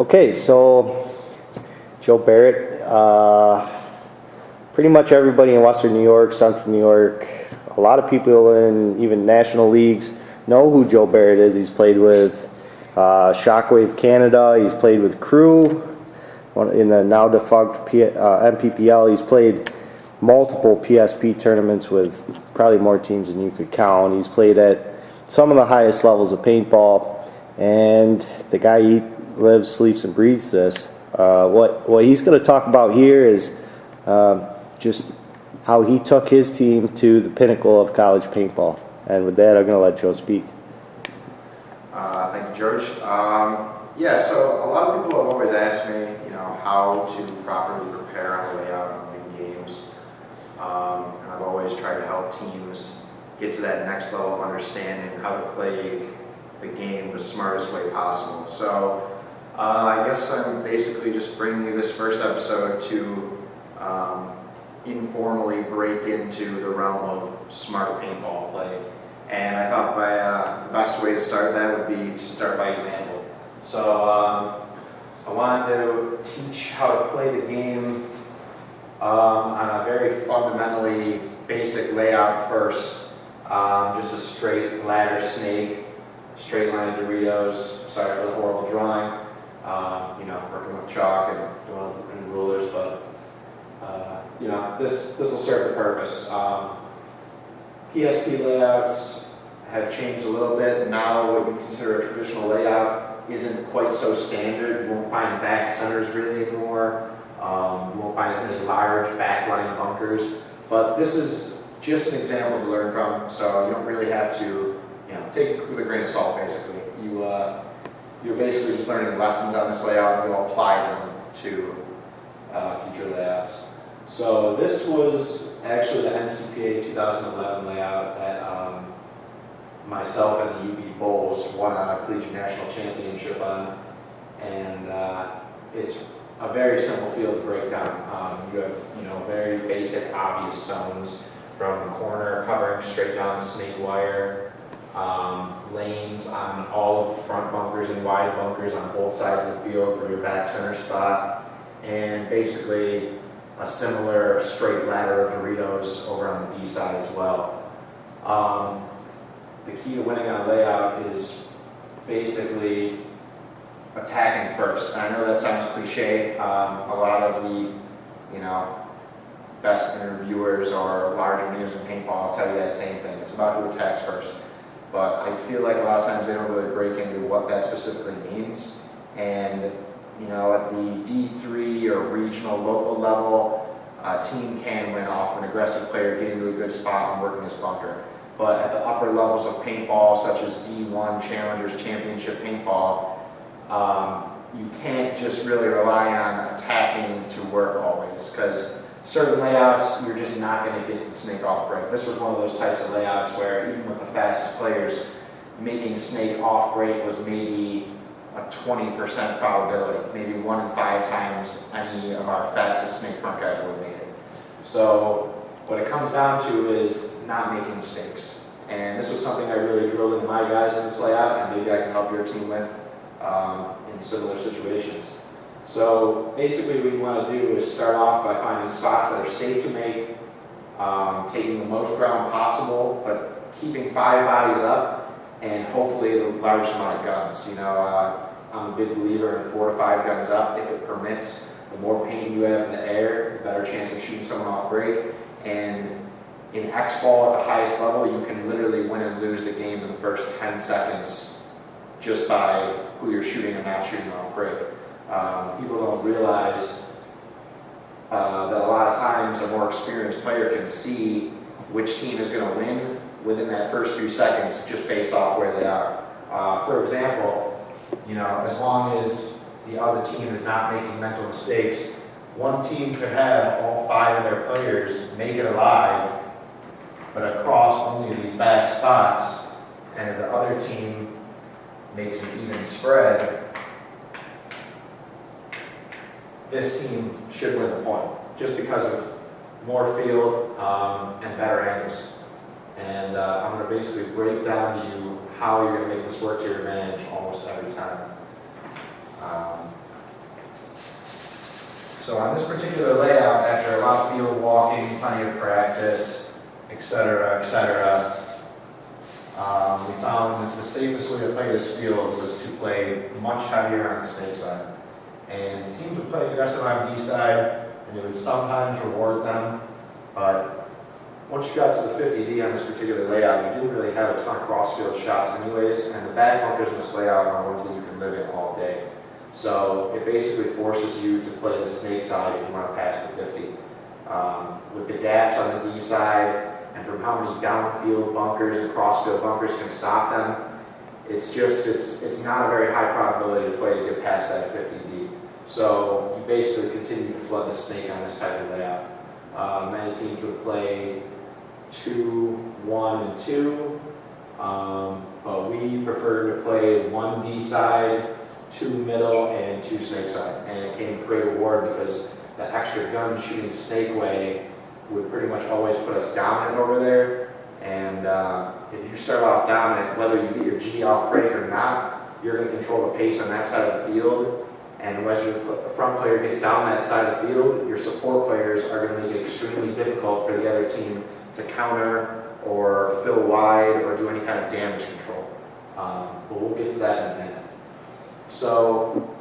Okay, so Joe Barrett, pretty much everybody in Western New York, Central New York, a lot of people in even national leagues know who Joe Barrett is. He's played with Shockwave Canada, he's played with Crew, in the now defunct MPPL. He's played multiple PSP tournaments with probably more teams than you could count. He's played at some of the highest levels of paintball, and the guy, he lives, sleeps, and breathes this. What he's going to talk about here is just how he took his team to the pinnacle of college paintball. And with that, I'm going to let Joe speak. Thank you, George. Yeah, so a lot of people have always asked me, how to properly prepare on the layout of new games. And I've always tried to help teams get to that next level of understanding how to play the game the smartest way possible. So I guess I'm basically just bringing you this first episode to informally break into the realm of smart paintball play. And I thought the best way to start that would be to start by example. So I wanted to teach how to play the game on a very fundamentally basic layout first. Just a straight ladder snake, straight line of Doritos. Sorry for the horrible drawing. Working with chalk and rulers, but this will serve the purpose. PSP layouts have changed a little bit. Now what you consider a traditional layout isn't quite so standard. You won't find back centers really anymore. You won't find as many large backline bunkers. But this is just an example to learn from, so you don't really have to take it with a grain of salt, basically. You're basically just learning lessons on this layout, and you'll apply them to future layouts. So this was actually the NCPA 2011 layout that myself and the UB Bulls won a collegiate national championship on, and it's a very simple field to break down. You have very basic, obvious zones from the corner covering straight down the snake wire, lanes on all of the front bunkers and wide bunkers on both sides of the field for your back center spot, and basically a similar straight ladder of Doritos over on the D side as well. The key to winning on a layout is basically attacking first. And I know that sounds cliche. A lot of the best interviewers or larger names in paintball will tell you that same thing. It's about who attacks first. But I feel like a lot of times they don't really break into what that specifically means. And at the D3 or regional, local level, a team can win off an aggressive player getting to a good spot and working his bunker. But at the upper levels of paintball, such as D1, Challengers, Championship Paintball, you can't just really rely on attacking to work always, because certain layouts, you're just not going to get to the snake off break. This was one of those types of layouts where even with the fastest players, making snake off break was maybe a 20% probability. Maybe 1 in 5 times any of our fastest snake front guys would have made it. So what it comes down to is not making mistakes. And this was something I really drilled into my guys in this layout, and maybe I can help your team with in similar situations. So basically what you want to do is start off by finding spots that are safe to make, taking the most ground possible, but keeping 5 bodies up, and hopefully the largest amount of guns. I'm a big believer in 4 to 5 guns up if it permits. The more paint you have in the air, the better chance of shooting someone off break. And in X-Ball at the highest level, you can literally win and lose the game in the first 10 seconds just by who you're shooting and not shooting off break. People don't realize that a lot of times a more experienced player can see which team is going to win within that first few seconds just based off where they are. For example, as long as the other team is not making mental mistakes, one team could have all 5 of their players make it alive, but across only these back spots, and if the other team makes an even spread, this team should win the point, just because of more field and better angles. And I'm going to basically break down to you how you're going to make this work to your advantage almost every time. So on this particular layout, after a lot of field walking, plenty of practice, et cetera, we found that the safest way to play this field was to play much heavier on the snake side. And teams would play aggressive on D side, and it would sometimes reward them, but once you got to the 50D on this particular layout, you didn't really have a ton of cross-field shots anyways, and the back bunkers in this layout are ones that you can live in all day. So it basically forces you to play the snake side if you want to pass the 50. With the gaps on the D side, and from how many downfield bunkers and crossfield bunkers can stop them, it's not a very high probability to play to get past that 50D. So you basically continue to flood the snake on this type of layout. Many teams would play 2, 1, and 2, but we prefer to play 1 D side, 2 middle, and 2 snake side. And it came with great reward because the extra gun shooting snake way would pretty much always put us dominant over there. And if you start off dominant, whether you get your G off break or not, you're going to control the pace on that side of the field. And as your front player gets down that side of the field, your support players are going to make it extremely difficult for the other team to counter or fill wide or do any kind of damage control. But we'll get to that in a minute. So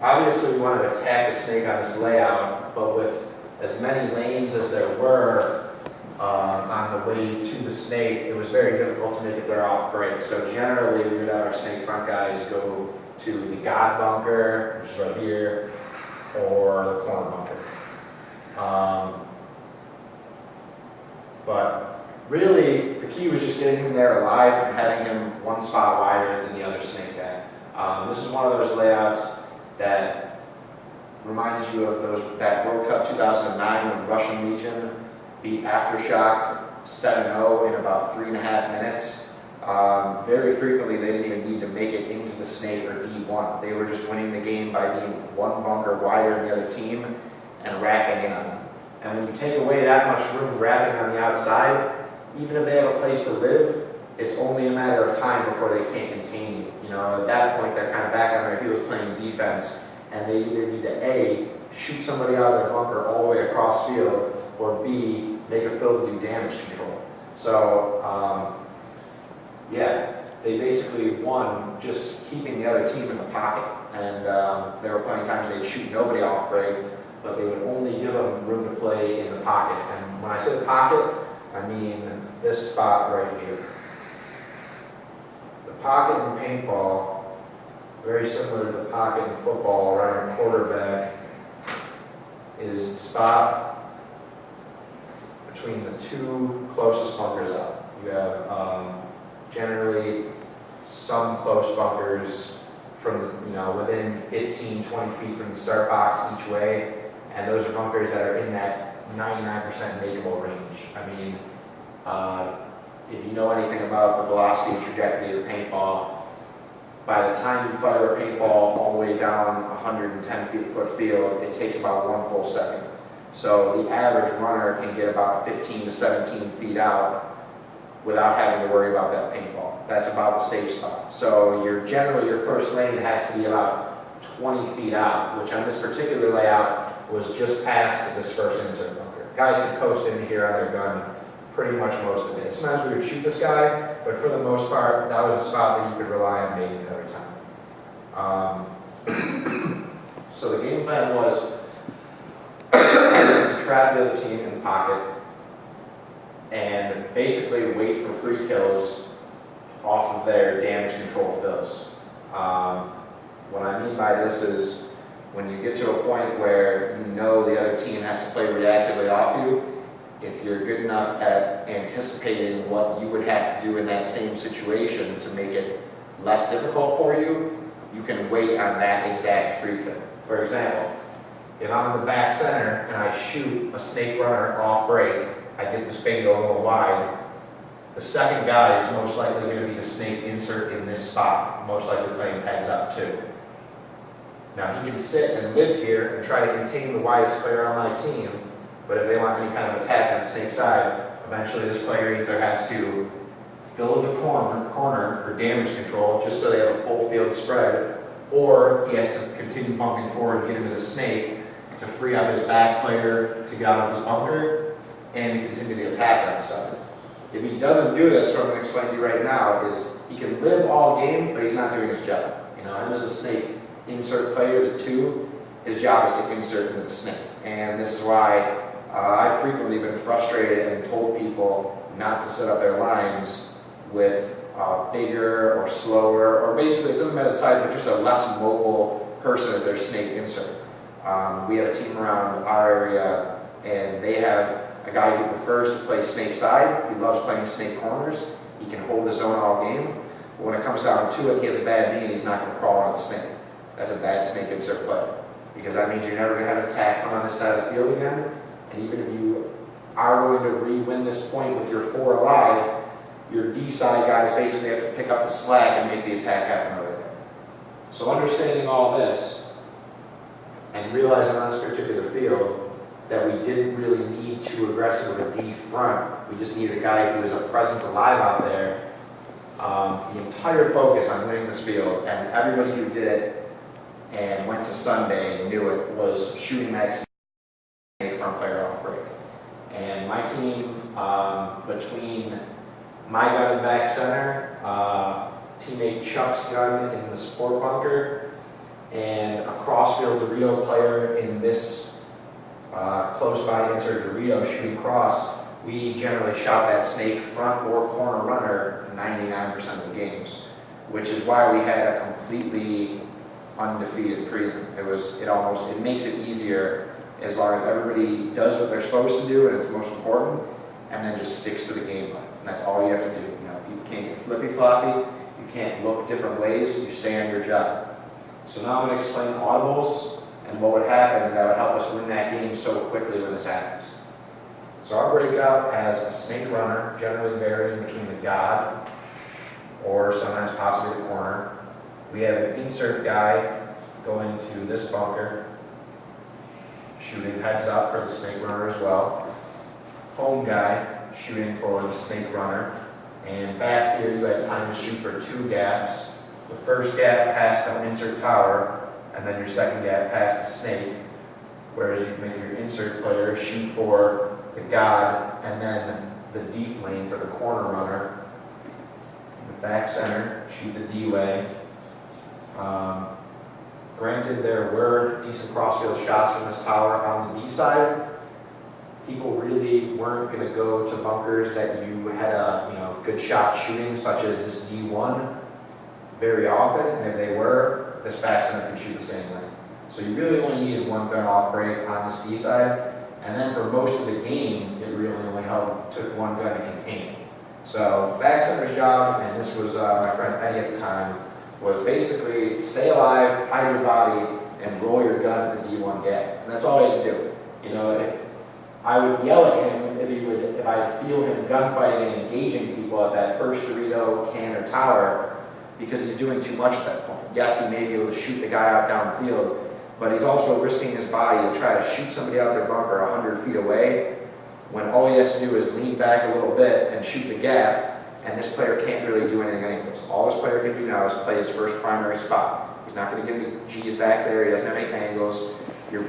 obviously we want to attack the snake on this layout, but with as many lanes as there were on the way to the snake, it was very difficult to make it there off break. So generally we would have our snake front guys go to the God bunker, which is right here, or the corner bunker. But really, the key was just getting him there alive and having him one spot wider than the other snake guy. This is one of those layouts that reminds you of that World Cup 2009 when Russian Legion beat Aftershock 7-0 in about 3.5 minutes. Very frequently, they didn't even need to make it into the snake or D1. They were just winning the game by being one bunker wider than the other team and wrapping in on them. And when you take away that much room wrapping on the outside, even if they have a place to live, it's only a matter of time before they can't contain you. You know, at that point, they're kind of back on their heels playing defense, and they either need to A, shoot somebody out of their bunker all the way across field, or B, make a field to do damage control. So, yeah, they basically won just keeping the other team in the pocket. And there were plenty of times they'd shoot nobody off break, but they would only give them room to play in the pocket. And when I say the pocket, I mean this spot right here. The pocket in paintball, very similar to the pocket in football around a quarterback, is the spot between the 2 closest bunkers up. You have generally some close bunkers from, within 15, 20 feet from the start box each way, and those are bunkers that are in that 99% makeable range. I mean, if you know anything about the velocity and trajectory of paintball, by the time you fire a paintball all the way down 110-foot field, it takes about 1 full second. So the average runner can get about 15 to 17 feet out without having to worry about that paintball. That's about the safe spot. So generally your first lane has to be about 20 feet out, which on this particular layout was just past this first insert bunker. Guys could coast into here on their gun pretty much most of the day. Sometimes we would shoot this guy, but for the most part, that was a spot that you could rely on making it every time. So the game plan was to trap the other team in the pocket and basically wait for free kills off of their damage control fills. What I mean by this is when you get to a point where you know the other team has to play reactively off you, if you're good enough at anticipating what you would have to do in that same situation to make it less difficult for you, you can wait on that exact free kill. For example, if I'm in the back center and I shoot a snake runner off break, I get this bingo a little wide, the second guy is most likely going to be the snake insert in this spot, most likely playing heads up too. Now he can sit and live here and try to contain the widest player on my team, but if they want any kind of attack on the snake side, eventually this player either has to fill the corner for damage control just so they have a full field spread, or he has to continue pumping forward and get into the snake to free up his back player to get out of his bunker and to continue the attack on the side. If he doesn't do this, what I'm going to explain to you right now is he can live all game, but he's not doing his job. You know, him as a snake insert player, the 2, his job is to insert into the snake. And this is why I've frequently been frustrated and told people not to set up their lines with bigger or slower, or basically, it doesn't matter the size, but just a less mobile person as their snake insert. We have a team around our area, and they have a guy who prefers to play snake side. He loves playing snake corners. He can hold his own all game. But when it comes down to it, he has a bad knee and he's not going to crawl on the snake. That's a bad snake insert play, because that means you're never going to have an attack come on this side of the field again. And even if you are going to re-win this point with your 4 alive, your D side guys basically have to pick up the slack and make the attack happen over there. So understanding all this and realizing on this particular field that we didn't really need too aggressive of a D front, we just needed a guy who was a presence alive out there. The entire focus on winning this field, and everybody who did it and went to Sunday and knew it, was shooting that snake front player off break. And my team, between my gun and back center, teammate Chuck's gun in the support bunker, and a crossfield Dorito player in this close by insert Dorito shooting cross, we generally shot that snake front or corner runner 99% of the games, which is why we had a completely undefeated prelim. It makes it easier as long as everybody does what they're supposed to do, and it's most important, and then just sticks to the game plan. And that's all you have to do. You know, you can't get flippy-floppy, you can't look different ways, you stay on your job. So now I'm going to explain audibles and what would happen that would help us win that game so quickly when this happens. So our breakout has a snake runner, generally varying between the god or sometimes possibly the corner. We have an insert guy going to this bunker, shooting heads up for the snake runner as well. Home guy shooting for the snake runner. And back here you had time to shoot for 2 gaps. The first gap past the insert tower, and then your second gap past the snake. Whereas you make your insert player shoot for the god, and then the deep lane for the corner runner. The back center, shoot the D-way. Granted, there were decent crossfield shots from this tower on the D side. People really weren't going to go to bunkers that you had a good shot shooting, such as this D1, very often. And if they were, this back center could shoot the same way. So you really only needed 1 gun off break on this D side. And then for most of the game, it really only took 1 gun to contain it. So back center's job, and this was my friend Eddie at the time, was basically stay alive, hide your body, and roll your gun at the D1 gap. And that's all he had to do. You know, if I would yell at him if I feel him gunfighting and engaging people at that first Dorito, can, or tower, because he's doing too much at that point. Yes, he may be able to shoot the guy out downfield, but he's also risking his body to try to shoot somebody out their bunker 100 feet away, when all he has to do is lean back a little bit and shoot the gap, and this player can't really do anything anyways. All this player can do now is play his first primary spot. He's not going to get any G's back there, he doesn't have any angles. You're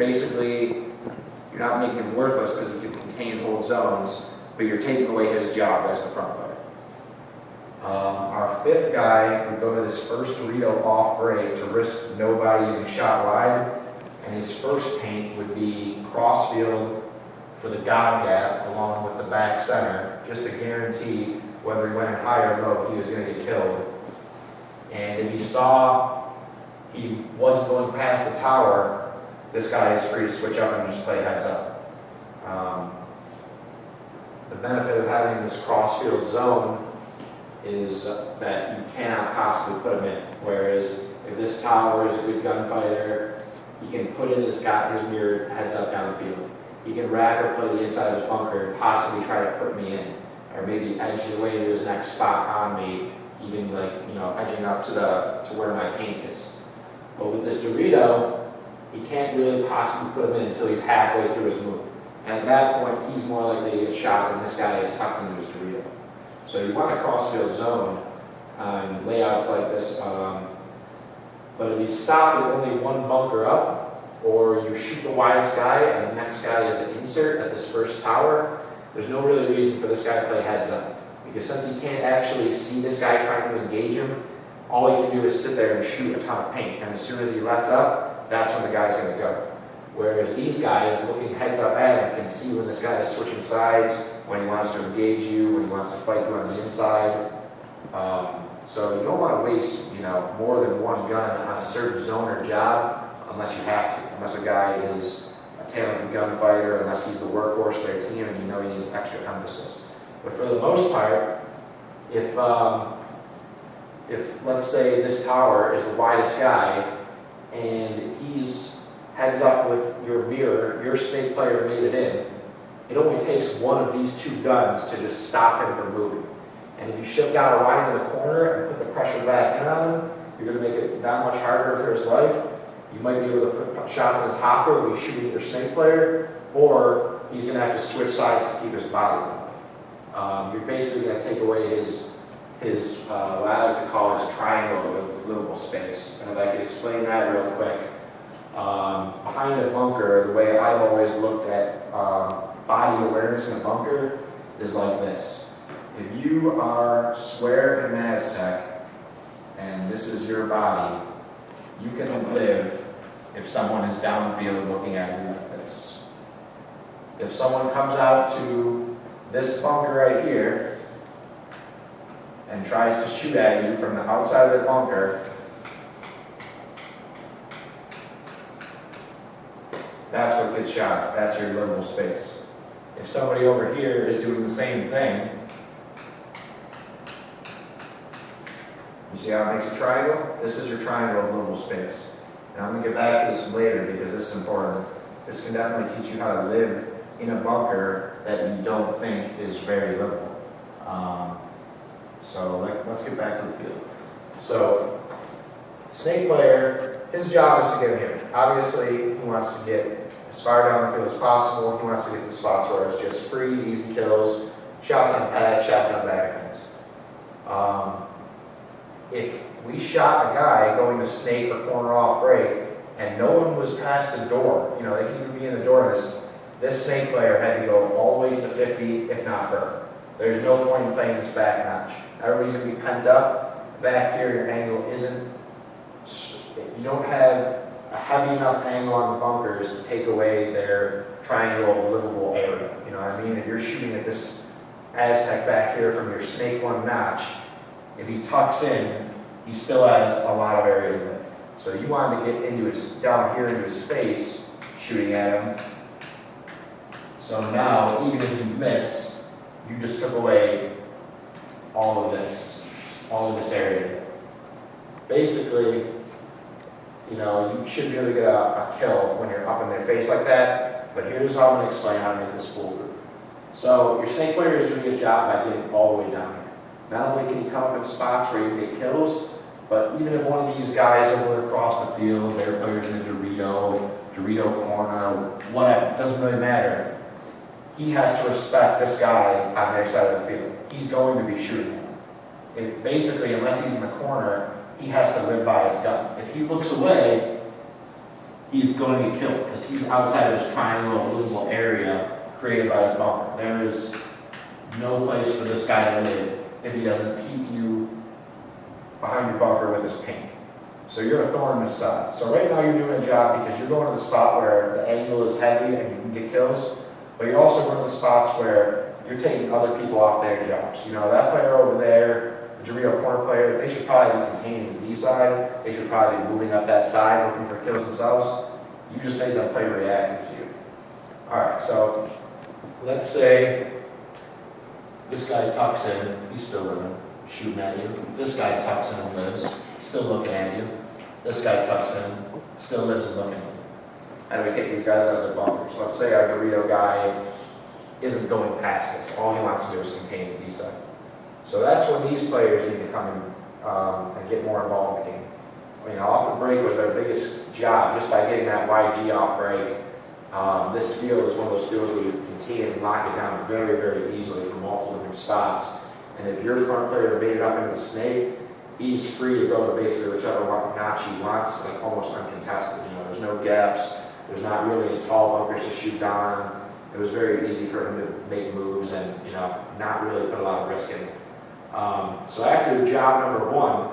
not making him worthless because he can contain and hold zones, but you're taking away his job as the front player. Our 5th guy would go to this first Dorito off break to risk nobody getting shot wide, and his first paint would be crossfield for the god gap along with the back center, just to guarantee whether he went in high or low, he was going to get killed. And if he saw he wasn't going past the tower, this guy is free to switch up and just play heads up. The benefit of having this crossfield zone is that you cannot possibly put him in. Whereas if this tower is a good gunfighter, he can put in his mirrored heads up down the field. He can rack or play the inside of his bunker and possibly try to put me in, or maybe edge his way to his next spot on me, even edging up to where my paint is. But with this Dorito, he can't really possibly put him in until he's halfway through his move. And at that point, he's more likely to get shot when this guy is tucked into his Dorito. So you want a crossfield zone on layouts like this, but if you stop at only 1 bunker up, or you shoot the widest guy and the next guy is the insert at this first tower, there's no really reason for this guy to play heads up. Because since he can't actually see this guy trying to engage him, all he can do is sit there and shoot a ton of paint. And as soon as he lets up, that's when the guy's going to go. Whereas these guys looking heads up at him can see when this guy is switching sides, when he wants to engage you, when he wants to fight you on the inside. So you don't want to waste, more than one gun on a certain zone or job unless you have to. Unless a guy is a talented gunfighter, unless he's the workhorse of their team and he needs extra emphasis. But for the most part, if let's say this tower is the widest guy and he's heads up with your mirror, your snake player made it in, it only takes one of these two guns to just stop him from moving. And if you shift down right into the corner and put the pressure back in on him, you're going to make it that much harder for his life. You might be able to put shots in his hopper when he's shooting your snake player, or he's going to have to switch sides to keep his body alive. You're basically going to take away his what I like to call his triangle of livable space. And if I could explain that real quick, behind a bunker, the way I've always looked at body awareness in a bunker is like this. If you are square in an Aztec, and this is your body, you can live if someone is downfield looking at you like this. If someone comes out to this bunker right here and tries to shoot at you from the outside of the bunker, that's what gets shot. That's your livable space. If somebody over here is doing the same thing, you see how it makes a triangle? This is your triangle of livable space. And I'm going to get back to this later because this is important. This can definitely teach you how to live in a bunker that you don't think is very livable. Let's get back to the field. So, snake player, his job is to get him. Obviously, he wants to get as far down the field as possible. He wants to get to the spots where it's just free, easy kills, shots on pad, shots on backhands. If we shot a guy going to snake or corner off break, and no one was past the door, they can even be in the door, this snake player had to go all the way to 50, if not further. There's no point in playing this back notch. Everybody's going to be pent up. Back here, your angle isn't, you don't have a heavy enough angle on the bunkers to take away their triangle of livable area. You know what I mean? If you're shooting at this Aztec back here from your snake one notch, if he tucks in, he still has a lot of area to live. So you want to get into down here into his face, shooting at him. So now, even if you miss, you just took away all of this area. Basically, you should be able to get a kill when you're up in their face like that, but here's how I'm going to explain how to make this foolproof. So your snake player is doing his job by getting all the way down here. Not only can you come up in spots where you can get kills, but even if one of these guys over across the field, their player's in a Dorito corner, whatever, it doesn't really matter. He has to respect this guy on their side of the field. He's going to be shooting him. Basically, unless he's in the corner, he has to live by his gun. If he looks away, he's going to get killed because he's outside of this triangle of livable area created by his bunker. There is no place for this guy to live if he doesn't keep you behind your bunker with his paint. So you're a thorn in his side. So right now you're doing a job because you're going to the spot where the angle is heavy and you can get kills, but you're also going to the spots where you're taking other people off their jobs. That player over there, the Dorito corner player, they should probably be containing the D side. They should probably be moving up that side looking for kills themselves. You just made them play reactive to you. Alright, so let's say this guy tucks in, he's still living, shooting at you. This guy tucks in and lives, still looking at you. This guy tucks in, still lives and looking at you. How do we take these guys out of the bunkers? Let's say our Dorito guy isn't going past us. All he wants to do is contain the D side. So that's when these players need to come in and get more involved in the game. Off the break was their biggest job, just by getting that YG off break. This field is one of those fields where you contain and lock it down very, very easily from multiple different spots. And if your front player made it up into the snake, he's free to go to basically whichever notch he wants, like almost uncontested. There's no gaps, There's not really any tall bunkers to shoot down. It was very easy for him to make moves and, not really put a lot of risk in. So after job number one,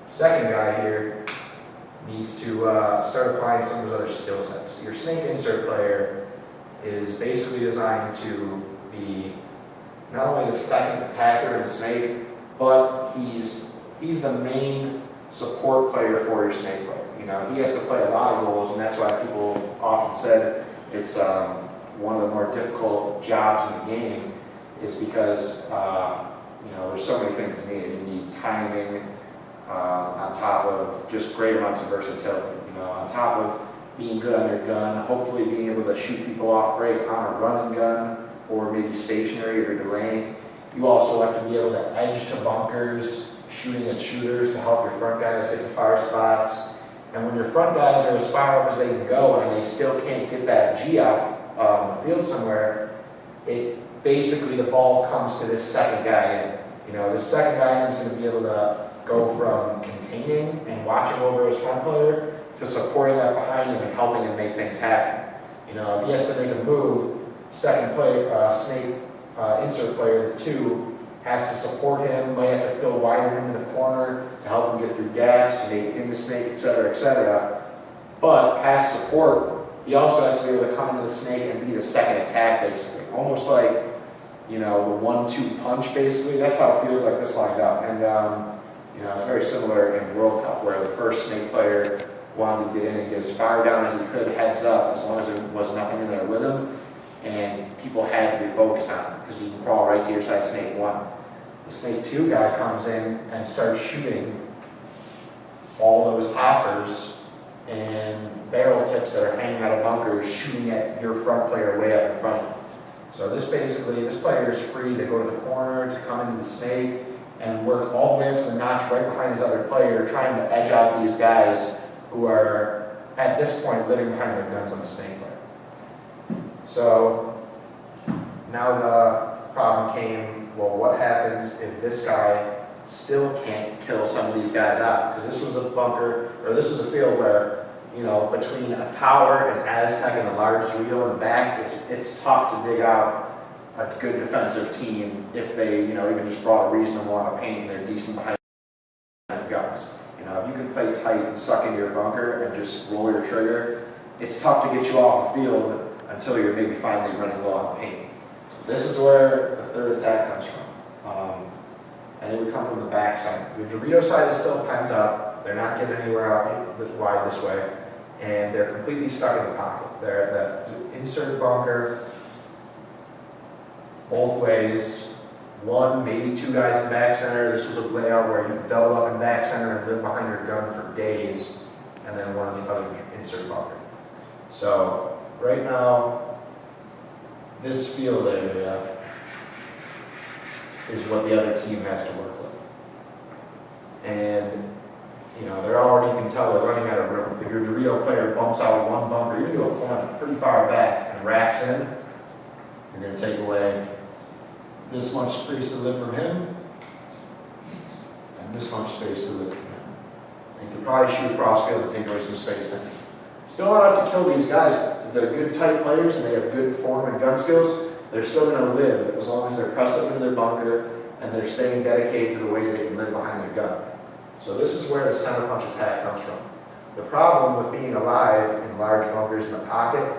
second guy here needs to start applying some of those other skill sets. Your snake insert player is basically designed to be not only the second attacker in a snake, but he's the main support player for your snake player. He has to play a lot of roles, and that's why people often said it's one of the more difficult jobs in the game, is because there's so many things needed. You need timing on top of just great amounts of versatility. On top of being good on your gun, hopefully being able to shoot people off great on a running gun, or maybe stationary if you're delaying. You also have to be able to edge to bunkers, shooting at shooters to help your front guys get to fire spots. And when your front guys are as far up as they can go and they still can't get that G off the field somewhere, basically the ball comes to this second guy in. This second guy is going to be able to go from containing and watching over his front player to supporting that behind him and helping him make things happen. If he has to make a move, second player, snake insert player, the 2, has to support him, might have to fill wider into the corner to help him get through gaps, to make in the snake, etc., etc. But past support, he also has to be able to come into the snake and be the second attack, basically. Almost like, the 1-2 punch, basically. That's how it feels like this lined up. And, it's very similar in World Cup, where the first snake player wanted to get in and get as far down as he could, heads up, as long as there was nothing in there with him. And people had to be focused on him, because he can crawl right to your side, snake 1. The snake 2 guy comes in and starts shooting all those hoppers and barrel tips that are hanging out of bunkers, shooting at your front player way up in front of you. So this player is free to go to the corner, to come into the snake, and work all the way up to the notch right behind his other player, trying to edge out these guys who are, at this point, living behind their guns on the snake player. So now the problem came, well, what happens if this guy still can't kill some of these guys out? Because this was a bunker, or this was a field where, between a tower, an Aztec, and a large Dorito in the back, it's tough to dig out a good defensive team if they, even just brought a reasonable amount of paint and they're decent behind guns. If you can play tight and suck into your bunker and just roll your trigger, it's tough to get you off the field until you're maybe finally running low on paint. This is where the third attack comes from. And it would come from the back side. Your Dorito side is still pent up. They're not getting anywhere out wide this way. And they're completely stuck in the pocket. They're at the insert bunker, both ways. 1, maybe 2 guys in back center. This was a layout where you double up in back center and live behind your gun for days. And then one in the other insert bunker. So right now, this field area is what the other team has to work with. And, they're already, you can tell they're running out of room. If your Dorito player bumps out one bunker, you're going to go a corner pretty far back and racks in, you're going to take away this much space to live from him, and this much space to live from him. And you could probably shoot across field and take away some space to him. Still not have to kill these guys. If they're good tight players and they have good form and gun skills, they're still going to live as long as they're pressed up into their bunker and they're staying dedicated to the way they can live behind their gun. So this is where the center punch attack comes from. The problem with being alive in large bunkers in the pocket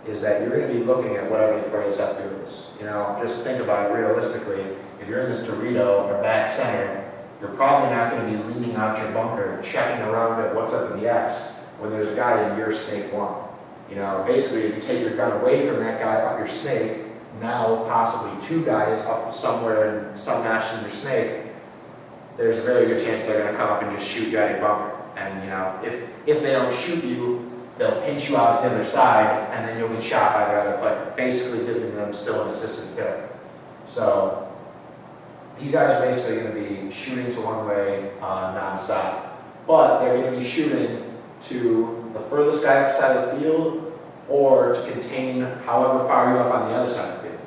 is that you're going to be looking at whatever the furthest upfield is. Just think about it realistically. If you're in this Dorito or back center, you're probably not going to be leaning out your bunker, checking around at what's up in the X when there's a guy in your snake 1. Basically, if you take your gun away from that guy up your snake, now possibly 2 guys up somewhere in some notches in your snake, there's a very good chance they're going to come up and just shoot you out of your bunker. And if they don't shoot you, they'll pinch you out to the other side, and then you'll be shot by their other player, basically giving them still an assisted kill. So these guys are basically going to be shooting to one way non-stop, but they're going to be shooting to the furthest guy side of the field, or to contain however far you're up on the other side of the field.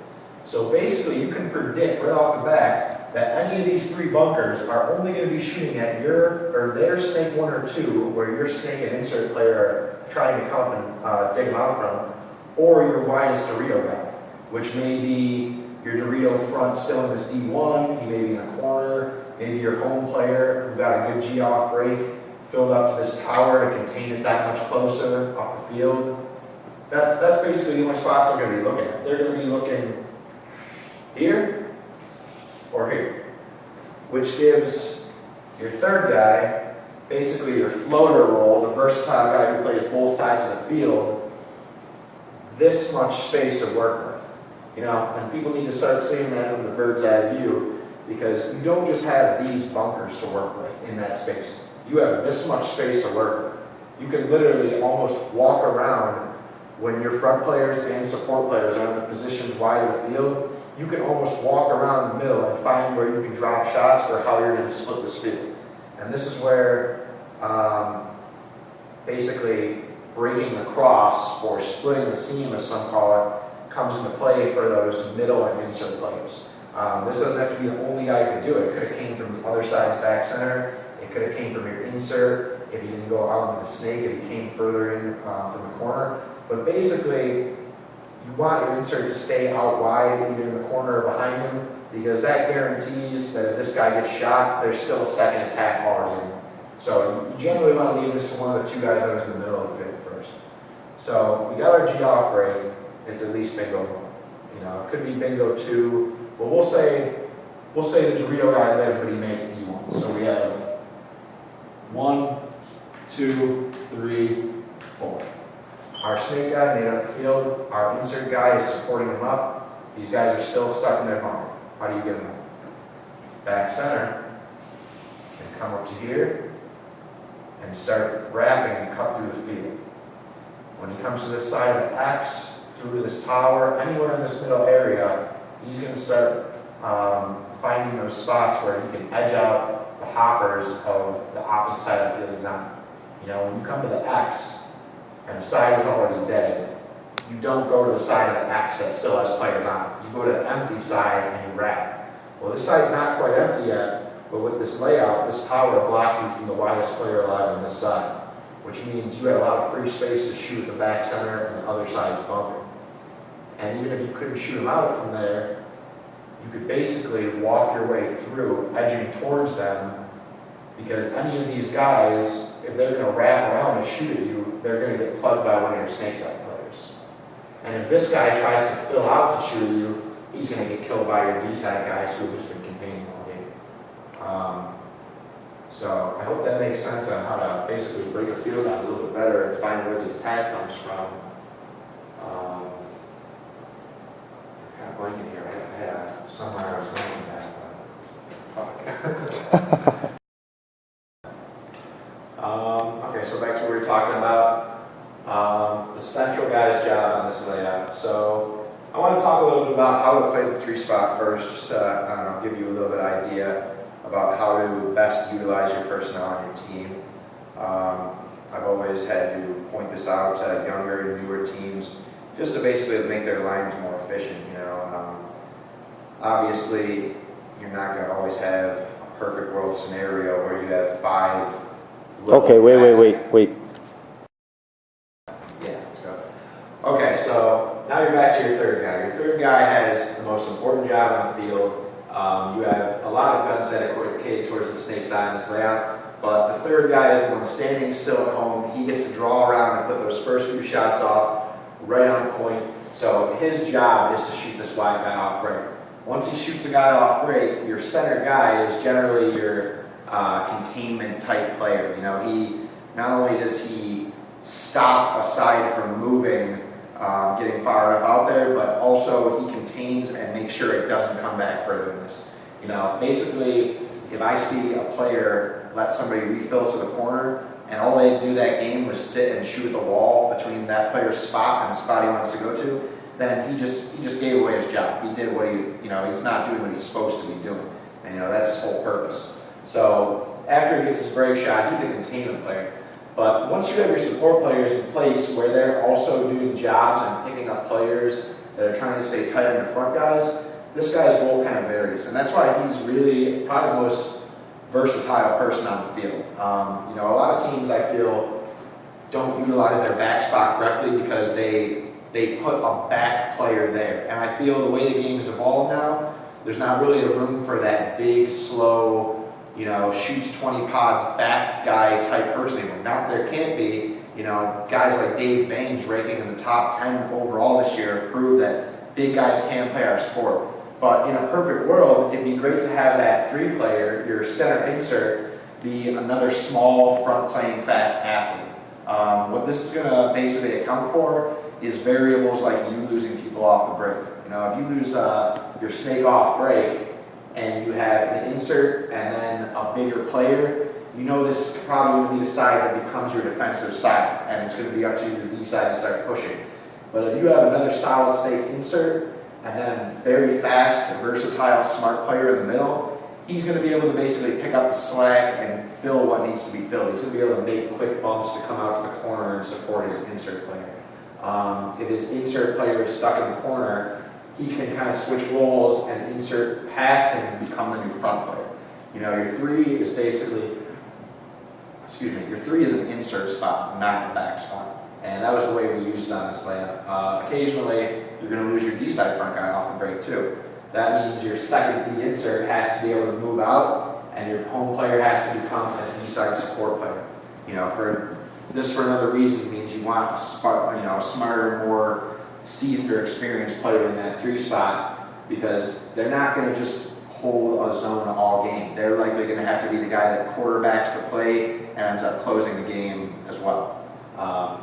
So basically, you can predict right off the bat that any of these 3 bunkers are only going to be shooting at your or their snake 1 or 2, where your snake and insert player are trying to come and dig them out from, or your widest Dorito guy, which may be your Dorito front still in this D1, he may be in the corner, maybe your home player who got a good G off break, filled up to this tower to contain it that much closer off the field. That's basically the only spots they're going to be looking at. They're going to be looking here or here, which gives your third guy, basically your floater role, the versatile guy who plays both sides of the field, this much space to work with. You know, and people need to start seeing that from the bird's eye view, because you don't just have these bunkers to work with in that space. You have this much space to work with. You can literally almost walk around when your front players and support players are in the positions wide of the field. You can almost walk around the middle and find where you can drop shots or how you're going to split this field. And this is where basically breaking across or splitting the seam, as some call it, comes into play for those middle and insert players. This doesn't have to be the only guy who can do it. It could have came from the other side's back center. It could have came from your insert if you didn't go out with the snake, if you came further in from the corner. But basically, you want your insert to stay out wide, either in the corner or behind him, because that guarantees that if this guy gets shot, there's still a second attack already in there. So you generally want to leave this to one of the 2 guys that was in the middle of the field first. So we got our G off break. It's at least bingo 1. You know, it could be bingo 2, but we'll say the Dorito guy lived, but he made it to D1. So we have 1, 2, 3, 4. Our snake guy made up the field. Our insert guy is supporting him up. These guys are still stuck in their bunker. How do you get them out? Back center, and come up to here, and start wrapping and cut through the field. When he comes to this side of the X, through to this tower, anywhere in this middle area, he's going to start finding those spots where he can edge out the hoppers of the opposite side of the field he's on. You know, when you come to the X, and the side is already dead, you don't go to the side of the X that still has players on it. You go to the empty side and you wrap. Well, this side's not quite empty yet, but with this layout, this tower blocked you from the widest player alive on this side, which means you had a lot of free space to shoot the back center and the other side's bunker. And even if you couldn't shoot them out from there, you could basically walk your way through, edging towards them, because any of these guys, if they're going to wrap around and shoot at you, they're going to get plugged by one of your snake side players. And if this guy tries to fill out to shoot at you, he's going to get killed by your D side guys who have just been containing all game. So I hope that makes sense on how to basically break a field out a little bit better and find where the attack comes from. Kind of blanking here. I had somewhere I was going with that, but fuck. Okay, so back to what we were talking about, the central guy's job on this layout. So I want to talk a little bit about how to play the 3 spot first, just to, I don't know, give you a little bit of idea about how to best utilize your personnel on your team. I've always had to point this out to younger and newer teams, just to basically make their lines more efficient. You know, obviously, you're not going to always have a perfect world scenario where you have 5. Okay, wait. Yeah, let's go. Okay, so now you're back to your third guy. Your third guy has the most important job on the field. You have a lot of guns that are catered towards the snake side of this layout, but the third guy is the one standing still at home. He gets to draw around and put those first few shots off right on point. So his job is to shoot this wide guy off break. Once he shoots a guy off break, your center guy is generally your containment type player. You know, he not only does he stop a side from moving, getting far enough out there, but also he contains and makes sure it doesn't come back further than this. You know, basically, if I see a player let somebody refill to the corner, and all they do that game was sit and shoot at the wall between that player's spot and the spot he wants to go to, then he just gave away his job. He did what he's not doing what he's supposed to be doing. And that's his whole purpose. So after he gets his break shot, he's a containment player. But once you have your support players in place where they're also doing jobs and picking up players that are trying to stay tight on your front guys, this guy's role kind of varies, and that's why he's really probably the most versatile person on the field. You know, a lot of teams I feel don't utilize their back spot correctly because they put a back player there. And I feel the way the game's evolved now, there's not really a room for that big, slow, you know, shoots 20 pods back guy type person anymore. Not there can't be, you know, guys like Dave Baines ranking in the top 10 overall this year have proved that big guys can play our sport. But in a perfect world, it'd be great to have that 3 player, your center insert, be another small, front playing, fast athlete. What this is going to basically account for is variables like you losing people off the break. You know, if you lose your snake off break and you have an insert and then a bigger player, you know this is probably going to be the side that becomes your defensive side, and it's going to be up to your D side to start pushing. But if you have another solid state insert and then very fast, versatile, smart player in the middle, he's going to be able to basically pick up the slack and fill what needs to be filled. He's going to be able to make quick bumps to come out to the corner and support his insert player. If his insert player is stuck in the corner, he can kind of switch roles and insert past him and become the new front player. You know, your 3 is basically, your 3 is an insert spot, not a back spot. And that was the way we used it on this layup. Occasionally, you're going to lose your D-side front guy off the break too. That means your second D insert has to be able to move out, and your home player has to become a D-side support player. You know, for another reason means you want a smarter, more seasoned or experienced player in that 3 spot, because they're not going to just hold a zone all game. They're likely going to have to be the guy that quarterbacks the play and ends up closing the game as well.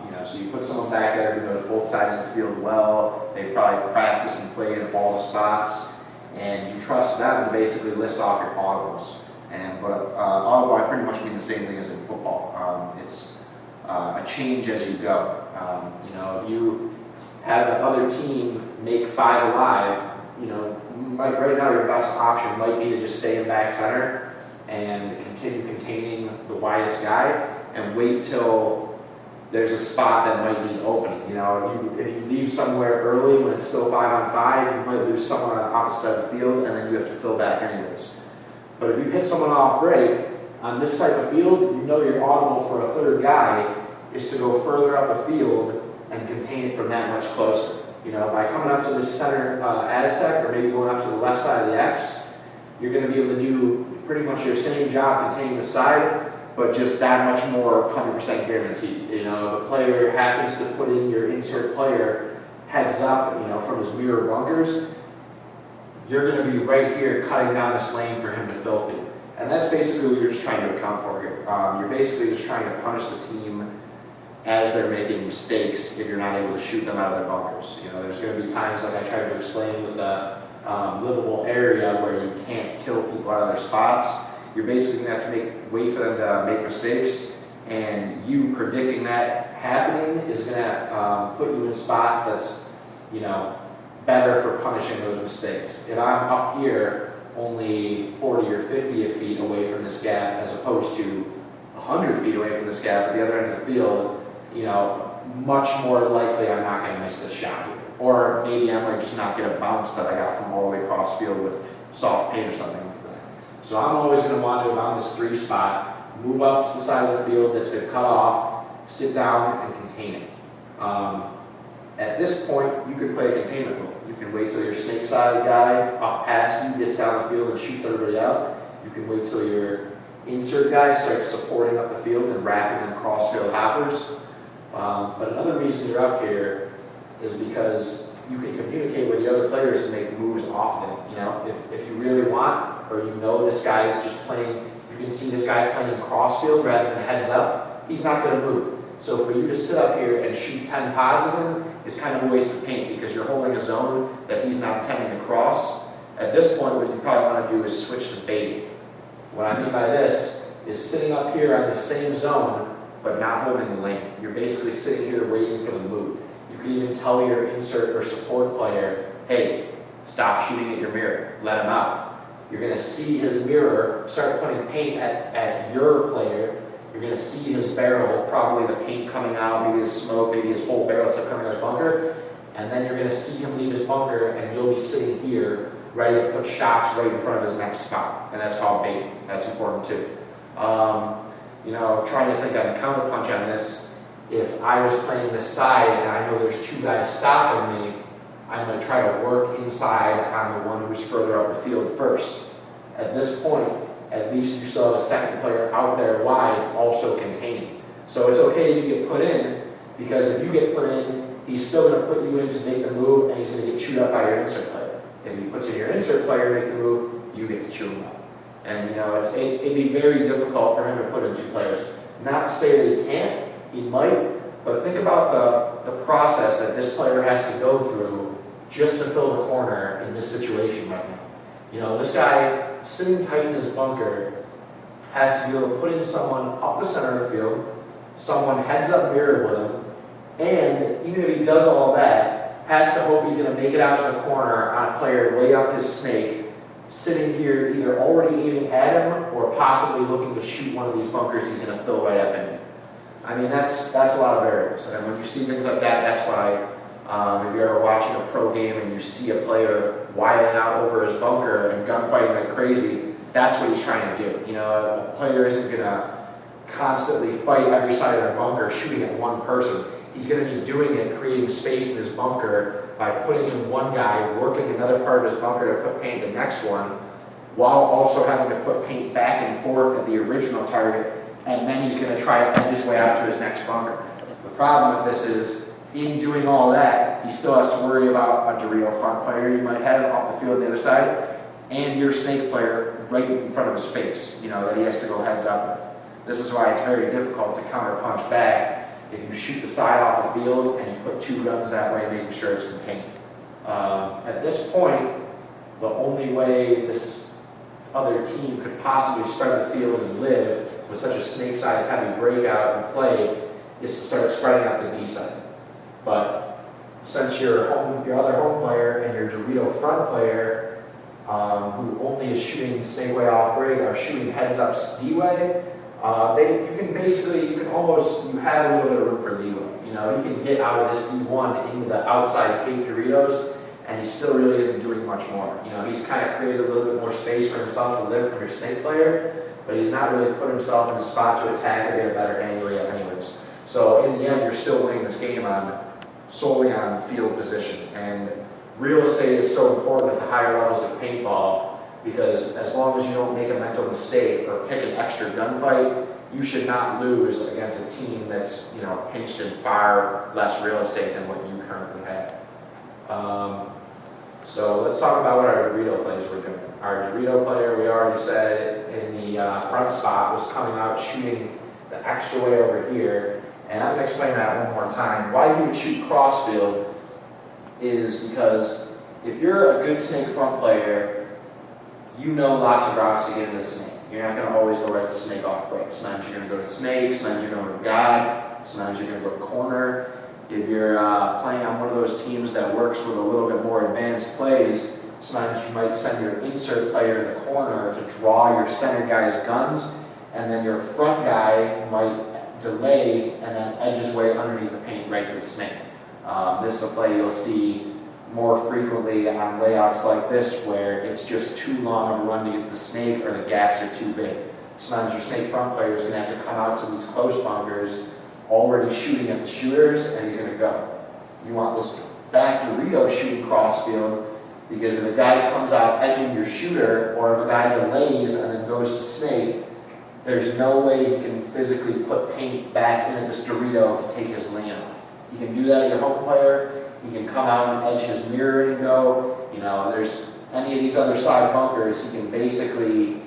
You know, so you put someone back there who knows both sides of the field well. They've probably practiced and played in all the spots, and you trust them to basically list off your audibles. And but audible, I pretty much mean the same thing as in football. It's a change as you go. You know, if you have the other team make 5 alive, you know, like right now your best option might be to just stay in back center and continue containing the widest guy and wait till there's a spot that might need opening. You know, if you leave somewhere early when it's still 5 on 5, you might lose someone on the opposite side of the field, and then you have to fill back anyways. But if you hit someone off break, on this type of field, you know your audible for a third guy is to go further up the field and contain it from that much closer. You know, by coming up to the center Aztec, or maybe going up to the left side of the X, you're going to be able to do pretty much your same job containing the side, but just that much more 100% guaranteed. You know, the player happens to put in your insert player heads up, you know, from his mirror bunkers, you're going to be right here cutting down this lane for him to fill through. And that's basically what you're just trying to account for here. You're basically just trying to punish the team as they're making mistakes if you're not able to shoot them out of their bunkers. You know, there's going to be times, like I tried to explain with the livable area where you can't kill people out of their spots. You're basically going to have to wait for them to make mistakes, and you predicting that happening is going to put you in spots that's, you know, better for punishing those mistakes. If I'm up here only 40 or 50 feet away from this gap as opposed to 100 feet away from this gap at the other end of the field, you know, much more likely I'm not going to miss this shot here. Or maybe I might just not get a bounce that I got from all the way across field with soft paint or something like that. So I'm always going to want to, if I'm this 3 spot, move up to the side of the field that's been cut off, sit down and contain it. At this point, you can play a containment role. You can wait till your snake side guy up past you gets down the field and shoots everybody out. You can wait till your insert guy starts supporting up the field and wrapping them cross-field hoppers. But another reason you're up here is because you can communicate with the other players and make moves off them. You know, if you really want, or you know this guy is just playing, you can see this guy playing cross-field rather than heads up, he's not going to move. So for you to sit up here and shoot 10 pods of him is kind of a waste of paint because you're holding a zone that he's not intending to cross. At this point, what you probably want to do is switch to baiting. What I mean by this is sitting up here on the same zone, but not holding the lane. You're basically sitting here waiting for the move. You can even tell your insert or support player, hey, stop shooting at your mirror, let him out. You're going to see his mirror start putting paint at your player. You're going to see his barrel, probably the paint coming out, maybe the smoke, maybe his whole barrel except coming out of his bunker. And then you're going to see him leave his bunker, and you'll be sitting here ready to put shots right in front of his next spot, and that's called bait. That's important too. You know, trying to think on the counter punch on this, if I was playing this side and I know there's two guys stopping me, I'm going to try to work inside on the one who's further up the field first. At this point, at least you still have a second player out there wide also containing. So it's okay if you get put in, because if you get put in, he's still going to put you in to make the move, and he's going to get chewed up by your insert player. If he puts in your insert player to make the move, you get to chew him up. And you know, it'd be very difficult for him to put in two players. Not to say that he can't, he might, but think about the process that this player has to go through just to fill the corner in this situation right now. You know, this guy sitting tight in his bunker has to be able to put in someone up the center of the field, someone heads up mirrored with him, and even if he does all that, has to hope he's going to make it out to the corner on a player way up his snake, sitting here either already aiming at him or possibly looking to shoot one of these bunkers he's going to fill right up in. I mean, that's a lot of variables. And when you see things like that, that's why if you're ever watching a pro game and you see a player wiling out over his bunker and gunfighting like crazy, that's what he's trying to do. You know, a player isn't going to constantly fight every side of their bunker shooting at one person. He's going to be doing it, creating space in his bunker by putting in one guy, working another part of his bunker to put paint the next one, while also having to put paint back and forth at the original target, and then he's going to try to edge his way out to his next bunker. The problem with this is, in doing all that, he still has to worry about a Dorito front player you might have off the field on the other side, and your snake player right in front of his face, you know, that he has to go heads up with. This is why it's very difficult to counter punch back if you shoot the side off the field and you put two guns that way, making sure it's contained. At this point, the only way this other team could possibly spread the field and live with such a snake side heavy breakout and play is to start spreading out the D side. But since your other home player and your Dorito front player, who only is shooting snake way off break, are shooting heads up D way, you have a little bit of room for leeway. You know, he can get out of this D1 into the outside tape Doritos, and he still really isn't doing much more. You know, he's kind of created a little bit more space for himself to live from your snake player, but he's not really put himself in a spot to attack or get a better angle yet anyways. So in the end, you're still winning this game solely on field position. And real estate is so important at the higher levels of paintball, because as long as you don't make a mental mistake or pick an extra gunfight, you should not lose against a team that's, you know, pinched in far less real estate than what you currently have. So let's talk about what our Dorito plays were doing. Our Dorito player, we already said, in the front spot was coming out shooting the extra way over here. And I'm going to explain that one more time. Why he would shoot crossfield is because if you're a good snake front player, you know lots of routes to get into the snake. You're not going to always go right to snake off break. Sometimes you're going to go to snake, sometimes you're going to go to guide, sometimes you're going to go to corner. If you're playing on one of those teams that works with a little bit more advanced plays, sometimes you might send your insert player to the corner to draw your center guy's guns, and then your front guy might delay and then edge his way underneath the paint right to the snake. This is a play you'll see more frequently on layouts like this, where it's just too long of a run to get to the snake or the gaps are too big. Sometimes your snake front player is going to have to come out to these close bunkers already shooting at the shooters, and he's going to go. You want this back Dorito shooting crossfield, because if a guy comes out edging your shooter, or if a guy delays and then goes to snake, there's no way he can physically put paint back into this Dorito to take his lane off. You can do that at your home player. He can come out and edge his mirror and go. You know, there's any of these other side bunkers, he can basically,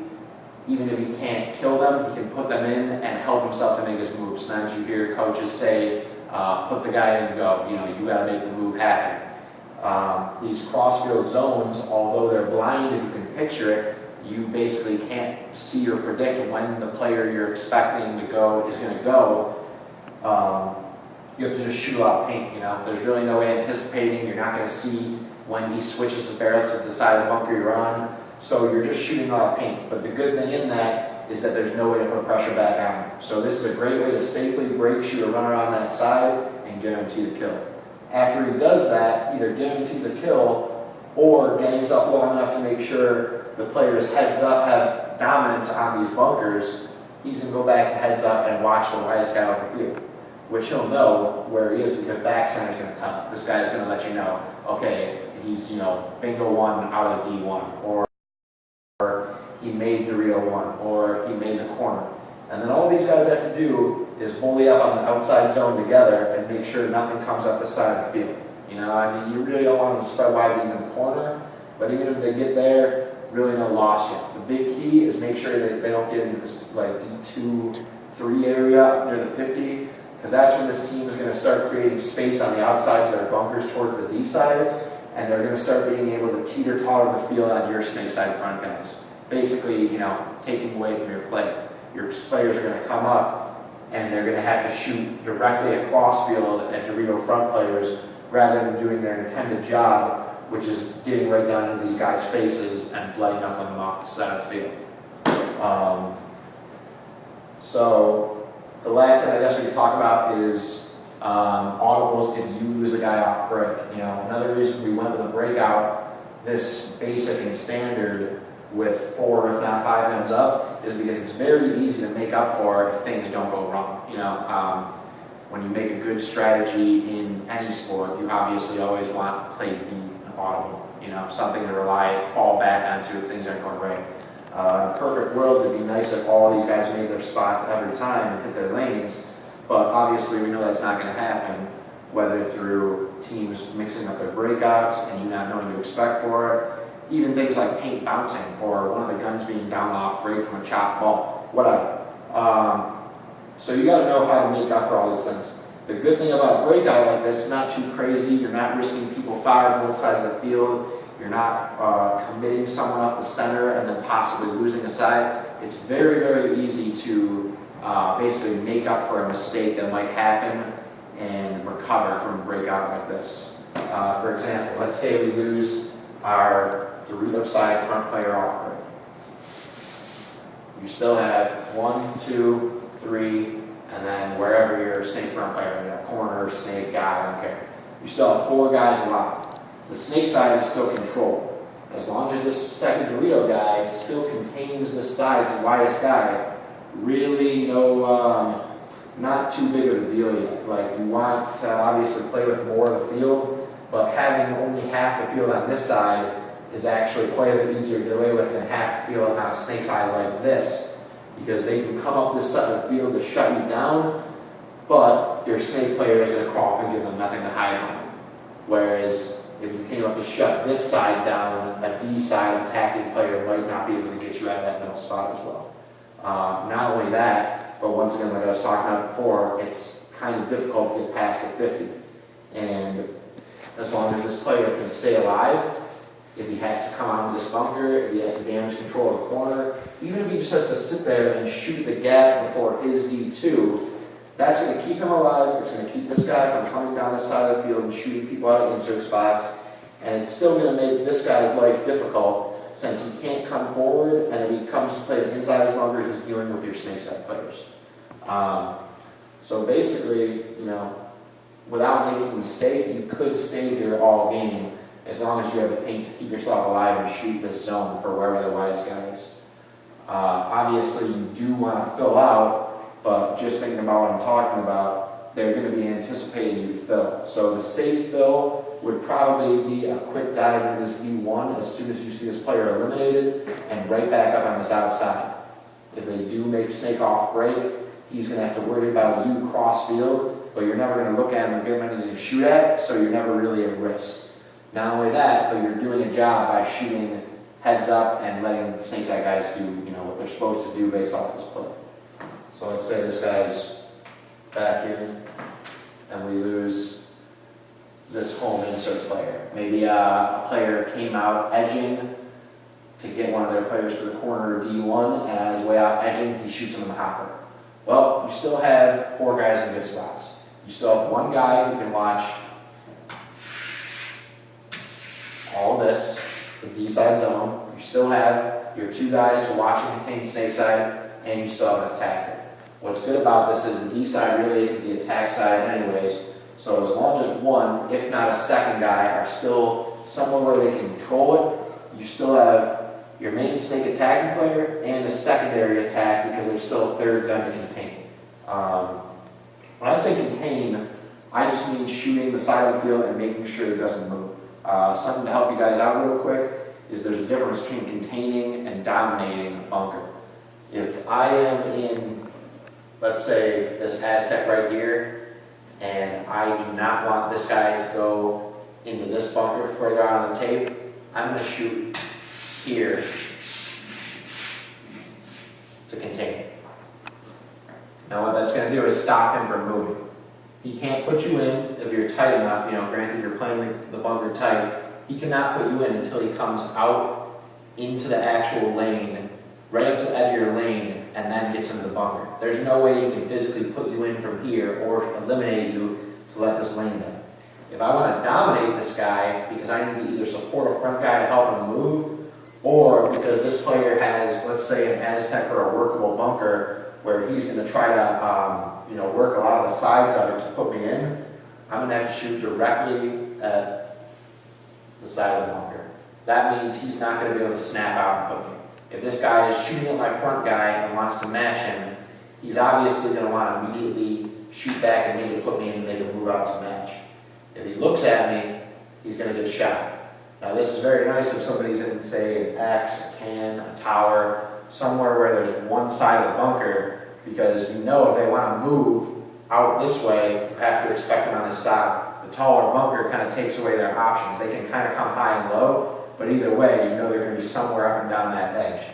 even if he can't kill them, he can put them in and help himself to make his move. Sometimes you hear coaches say, put the guy in and go. You know, you got to make the move happen. These crossfield zones, although they're blind and you can picture it, you basically can't see or predict when the player you're expecting to go is going to go. You have to just shoot out paint, you know. There's really no anticipating. You're not going to see when he switches his barrel to the side of the bunker you're on. So you're just shooting out paint. But the good thing in that is that there's no way to put pressure back on him. So this is a great way to safely break, shoot a runner on that side and guarantee the kill. After he does that, either guarantees a kill or gangs up long enough to make sure the players heads up have dominance on these bunkers, he's going to go back to heads up and watch the widest guy over here, which he'll know where he is because back center's going to tell him. This guy's going to let you know, okay, he's, bingo one out of the D1, or he made Dorito one, or he made the corner. And then all these guys have to do is bully up on the outside zone together and make sure nothing comes up the side of the field. You really don't want them to spread wide even in the corner, but even if they get there, really no loss yet. The big key is make sure that they don't get into this like D2, 3 area near the 50, because that's when this team is going to start creating space on the outsides of their bunkers towards the D side, and they're going to start being able to teeter-totter the field on your snake side front guys. Basically, taking away from your play. Your players are going to come up, and they're going to have to shoot directly across field at Dorito front players rather than doing their intended job, which is getting right down into these guys' faces and bloody knuckling them off the side of the field. So the last thing I guess we could talk about is audibles if you lose a guy off break. Another reason we went with a breakout this basic and standard with 4 if not 5 ends up is because it's very easy to make up for if things don't go wrong. When you make a good strategy in any sport, you obviously always want play B and audible. Something to fall back onto if things aren't going right. In a perfect world, it'd be nice if all these guys made their spots every time and hit their lanes, but obviously we know that's not going to happen, whether through teams mixing up their breakouts and you not knowing to expect for it, even things like paint bouncing or one of the guns being down off break from a chopped ball, whatever. So you got to know how to make up for all these things. The good thing about a breakout like this, not too crazy, you're not risking people firing both sides of the field, you're not committing someone up the center and then possibly losing a side. It's very, very easy to basically make up for a mistake that might happen and recover from a breakout like this. For example, let's say we lose our Dorito side front player off break. You still have 1, 2, 3, and then wherever your snake front player, corner, snake, guy, I don't care. You still have 4 guys alive. The snake side is still controlled. As long as this second Dorito guy still contains this side's widest guy, really not too big of a deal yet. Like, you want to obviously play with more of the field, but having only half the field on this side is actually quite a bit easier to get away with than half the field on a snake side like this, because they can come up this side of the field to shut you down, but your snake player is going to crawl up and give them nothing to hide on. Whereas if you came up to shut this side down, a D side attacking player might not be able to get you out of that middle spot as well. Not only that, but once again, like I was talking about before, it's kind of difficult to get past the 50. And as long as this player can stay alive, if he has to come out of this bunker, if he has to damage control of the corner, even if he just has to sit there and shoot the gap before his D2, that's going to keep him alive. It's going to keep this guy from coming down this side of the field and shooting people out of insert spots. And it's still going to make this guy's life difficult since he can't come forward, and if he comes to play the inside of his bunker, he's dealing with your snake side players. So basically, without making a mistake, you could stay here all game as long as you have the paint to keep yourself alive and shoot this zone for wherever the widest guy is. Obviously, you do want to fill out, but just thinking about what I'm talking about, they're going to be anticipating you to fill. So the safe fill would probably be a quick dive into this D1 as soon as you see this player eliminated and right back up on this outside. If they do make snake off break, he's going to have to worry about you cross field, but you're never going to look at him or give him anything to shoot at, so you're never really at risk. Not only that, but you're doing a job by shooting heads up and letting snake eye guys do what they're supposed to do based off this play. So let's say this guy's back in and we lose this home insert player. Maybe a player came out edging to get one of their players to the corner of D1, and on his way out edging, he shoots him in the hopper. Well, you still have 4 guys in good spots. You still have 1 guy who can watch all this, the D side zone. You still have your 2 guys to watch and contain snake side, and you still have an attacker. What's good about this is the D side really isn't the attack side anyways, so as long as 1, if not a second guy, are still somewhere where they can control it. You still have your main snake attacking player and a secondary attack because there's still a third gun to contain. When I say contain, I just mean shooting the side of the field and making sure it doesn't move. Something to help you guys out real quick is there's a difference between containing and dominating a bunker. If I am in, let's say, this Aztec right here, and I do not want this guy to go into this bunker further out on the tape, I'm going to shoot here to contain. Now what that's going to do is stop him from moving. He can't put you in if you're tight enough, granted you're playing the bunker tight, he cannot put you in until he comes out into the actual lane, right up to the edge of your lane, and then gets into the bunker. There's no way he can physically put you in from here or eliminate you to let this lane in. If I want to dominate this guy because I need to either support a front guy to help him move, or because this player has, let's say, an Aztec or a workable bunker where he's going to try to work a lot of the sides of it to put me in, I'm going to have to shoot directly at the side of the bunker. That means he's not going to be able to snap out and put me. If this guy is shooting at my front guy and wants to match him, he's obviously going to want to immediately shoot back at me to put me in and they can move out to match. If he looks at me, he's going to get shot. Now this is very nice if somebody's in, say, an X, a can, a tower, somewhere where there's one side of the bunker, because if they want to move out this way, you have to expect them on this side. The taller bunker kind of takes away their options. They can kind of come high and low, but either way, they're going to be somewhere up and down that edge.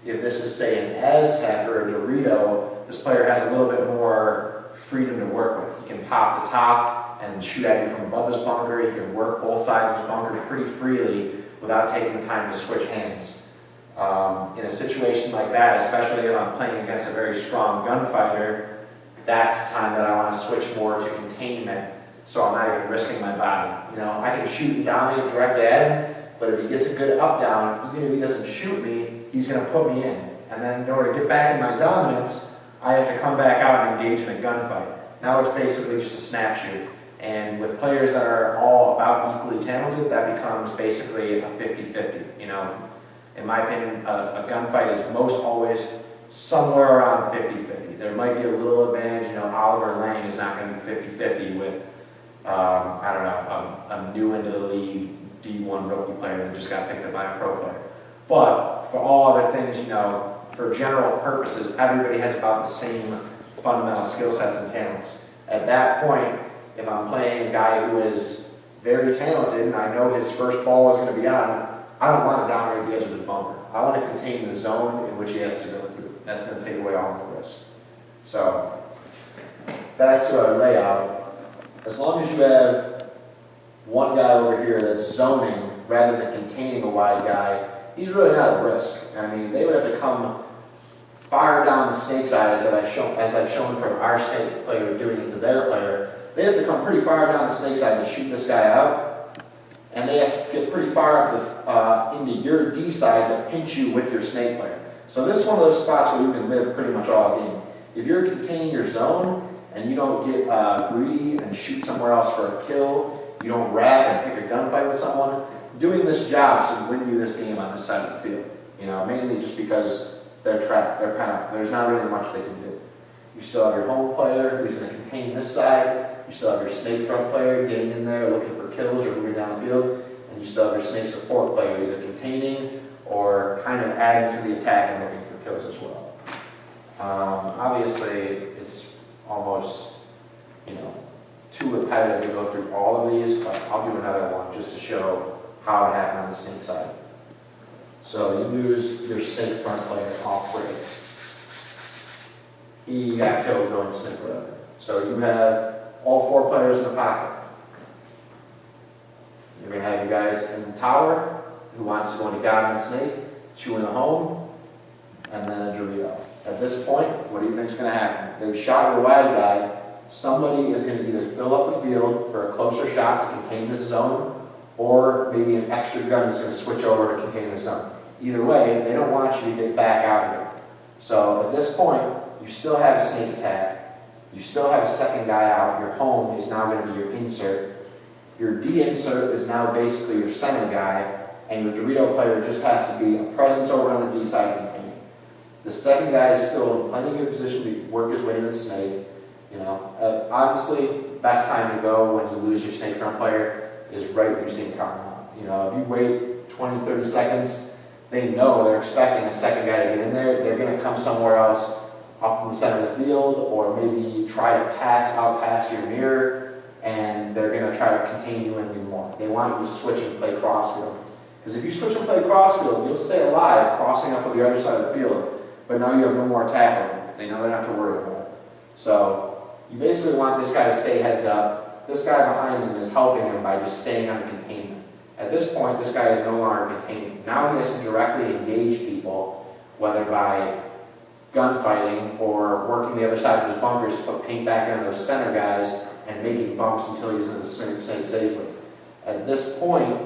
If this is, say, an Aztec or a Dorito, this player has a little bit more freedom to work with. He can pop the top and shoot at you from above this bunker. He can work both sides of his bunker pretty freely without taking the time to switch hands. In a situation like that, especially if I'm playing against a very strong gunfighter, that's the time that I want to switch more to containment, so I'm not even risking my body. I can shoot and dominate directly at him, but if he gets a good up-down, even if he doesn't shoot me, he's going to put me in. And then in order to get back in my dominance, I have to come back out and engage in a gunfight. Now it's basically just a snap shoot. And with players that are all about equally talented, that becomes basically a 50-50. In my opinion, a gunfight is most always somewhere around 50-50. There might be a little advantage. Oliver Lang is not going to be 50-50 with, a new into the league D1 rookie player that just got picked up by a pro player. But for all other things, for general purposes, everybody has about the same fundamental skill sets and talents. At that point, if I'm playing a guy who is very talented and I know his first ball is going to be on, I don't want to dominate the edge of his bunker. I want to contain the zone in which he has to go through. That's going to take away all my risk. So, back to our layout. As long as you have one guy over here that's zoning rather than containing a wide guy, he's really not a risk. They would have to come far down the snake side, as I've shown from our snake player doing it to their player. They have to come pretty far down the snake side to shoot this guy out, and they have to get pretty far up into your D side to pinch you with your snake player. So this is one of those spots where you can live pretty much all game. If you're containing your zone and you don't get greedy and shoot somewhere else for a kill, you don't rat and pick a gunfight with someone, doing this job should win you this game on this side of the field. Mainly just because they're trapped. There's not really much they can do. You still have your home player who's going to contain this side. You still have your snake front player getting in there looking for kills or moving down the field. And you still have your snake support player either containing or kind of adding to the attack and looking for kills as well. Obviously, it's almost, too repetitive to go through all of these, but I'll do another one just to show how it happened on the snake side. So you lose your snake front player off break. He got killed going to snake road. So you have all 4 players in the pocket. You're going to have you guys in the tower who wants to go into God and Snake, 2 in the home, and then a Dorito. At this point, what do you think is going to happen? They've shot your wide guy. Somebody is going to either fill up the field for a closer shot to contain this zone, or maybe an extra gun is going to switch over to contain the zone. Either way, they don't want you to get back out here. So at this point, you still have a snake attack. You still have a second guy out. Your home is now going to be your insert. Your D insert is now basically your center guy, and your Dorito player just has to be a presence over on the D side containing. The second guy is still in plenty good position to work his way to the snake. You know, obviously, best time to go when you lose your snake front player is right when you see him coming out. You know, if you wait 20, 30 seconds, they know they're expecting a second guy to get in there. They're going to come somewhere else up in the center of the field, or maybe try to pass out past your mirror, and they're going to try to contain you in even more. They want you to switch and play crossfield. Because if you switch and play crossfield, you'll stay alive crossing up to the other side of the field, but now you have no more tackling. They know they don't have to worry about it. So you basically want this guy to stay heads up. This guy behind him is helping him by just staying on the containment. At this point, this guy is no longer contained. Now he has to directly engage people, whether by gunfighting or working the other side of his bunkers to put paint back into those center guys and making bumps until he's in the snake safely. At this point,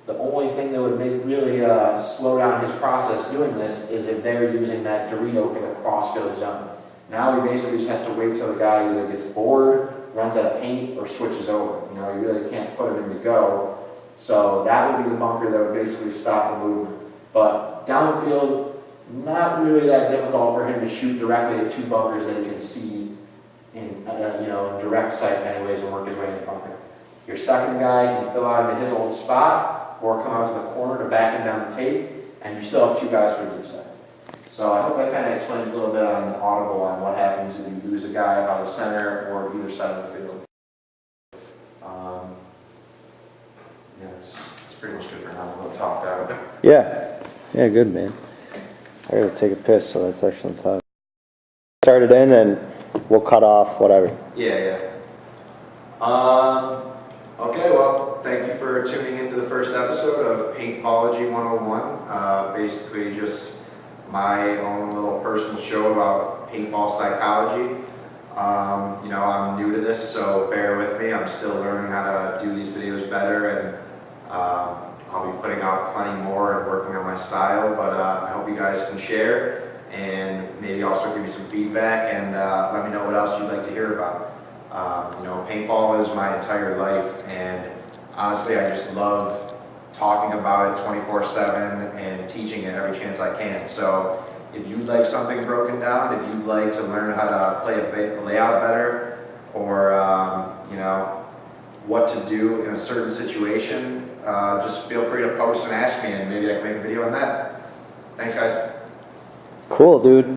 the only thing that would make really slow down his process doing this is if they're using that Dorito for the crossfield zone. Now he basically just has to wait till the guy either gets bored, runs out of paint, or switches over. You know, you really can't put him in to go. So that would be the bunker that would basically stop the movement. But downfield, not really that difficult for him to shoot directly at two bunkers that he can see in direct sight anyways and work his way in the bunker. Your second guy can fill out into his old spot or come out to the corner to back him down the tape, and you still have two guys for the deep side. So I hope that kind of explains a little bit on the audible on what happens if you lose a guy out of the center or either side of the field. Yeah, it's pretty much good for now. We'll talk about it. Yeah, good, man. I gotta take a piss, so that's excellent time. Start it in and we'll cut off whatever. Yeah. Okay, well, thank you for tuning into the first episode of Paintbology 101. Basically just my own little personal show about paintball psychology. I'm new to this, so bear with me. I'm still learning how to do these videos better, and I'll be putting out plenty more and working on my style, but I hope you guys can share and maybe also give me some feedback and let me know what else you'd like to hear about. Paintball is my entire life, and honestly, I just love talking about it 24/7 and teaching it every chance I can. So if you'd like something broken down, if you'd like to learn how to play a layout better, or what to do in a certain situation, just feel free to post and ask me, and maybe I can make a video on that. Thanks, guys. Cool, dude.